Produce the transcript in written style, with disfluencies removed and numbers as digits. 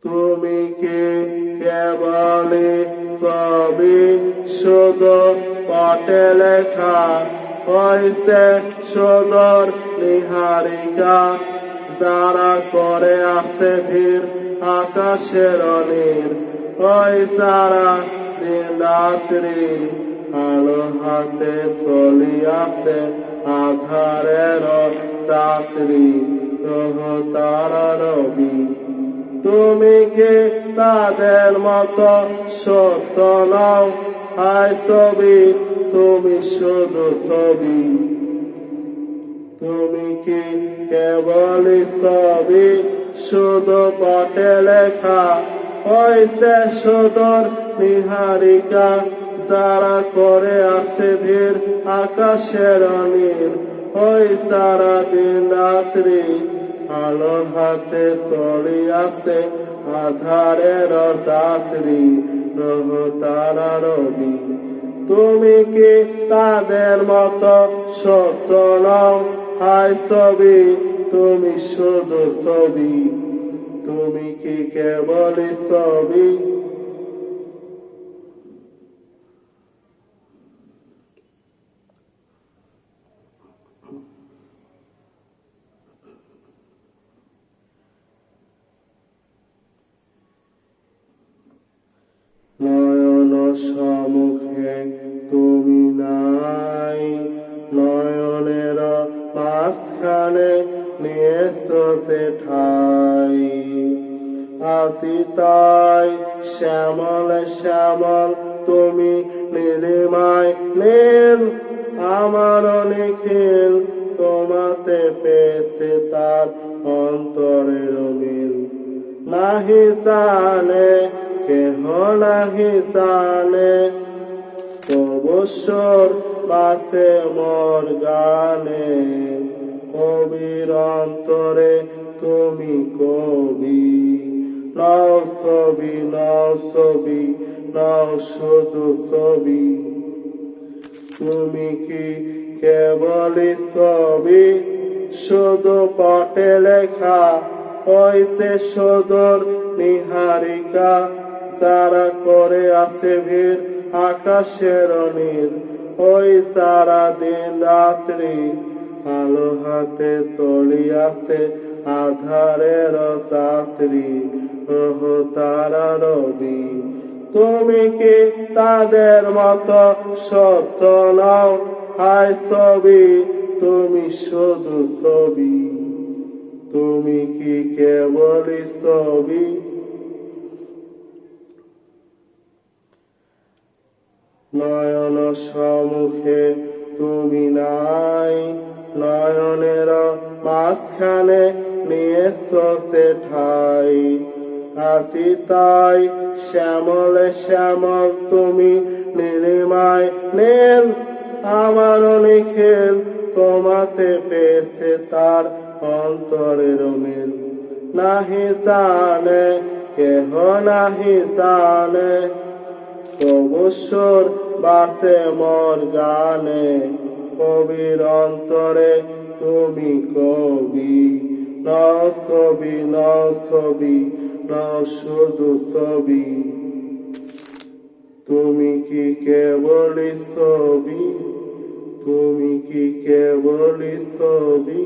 তুমি কি কেবলই ছবি, শুধু পটে লেখা হইছে সুদূর নিহারিকা, যারা করে আছে ভিড় আকাশের নীল, ওই যারা দিন রাত্রি আলো হাতে চলিয়াছে আধারের যাত্রী তারা রবি। তুমি কি তাদের মতো সত্য নও? হায় ছবি, তুমি শুধু ছবি। তুমি কি কেবলই ছবি, শুধু পটে লেখা হইছে সুদূর নিহারিকা, যারা করে আছে ভিড় আকাশের নীল, ওই সারা দিন রাত্রি আলো হাতে চলিয়াছে আধারের যাত্রী তারা রবি। তুমি কি তাদের মতো সত্য নও? হায় ছবি, তুমি শুধু ছবি। তুমি কি কেবলই ছবি? নয়ন সম্মুখে তুমি নাই, নয়নের মাঝখানে নিয়েছো সে ঠাই। আসি তাই শ্যামল শ্যামল তুমি নীলিমায় নীল, আমার নিখিল তোমাতে পেয়েছে তার অন্তরের মিল। নাহি জানে কেহ নাহি জানে, অবসর বাসে মোর গানে, কবির অন্তরে তুমি কবি। নাও ছবি, নাও ছবি, নাও শুধু ছবি। তুমি কি কেবলই ছবি, শুধু পটে লেখা হইছে সুদূর নিহারিকা, যারা করে আছে ভিড় আকাশের নীল, ওই সারা দিন রাত্রি আলো হাতে চলিয়াছে আধারের যাত্রী তারা রবি। তুমি কি তাদের মতো সত্য নও? হায় ছবি, তুমি শুধু ছবি। তুমি কি কেবলই ছবি? নয়ন সম্মুখে তুমি নাই, নয়নের মাঝখানে নিয়েছো সে ঠাই। আসি তাই শ্যামল শ্যামল তুমি নীলিমায় নীল, আমার নিখিল তোমাতে পেয়েছে তার অন্তরের মিল। নাহি জানে কেহ নাহি জানে, অবসর বাসে মোর গানে, কবির অন্তরে তুমি কবি। নাও ছবি, নাও ছবি, নাও শুধু ছবি। তুমি কি কেবলই ছবি? তুমি কি কেবলই ছবি?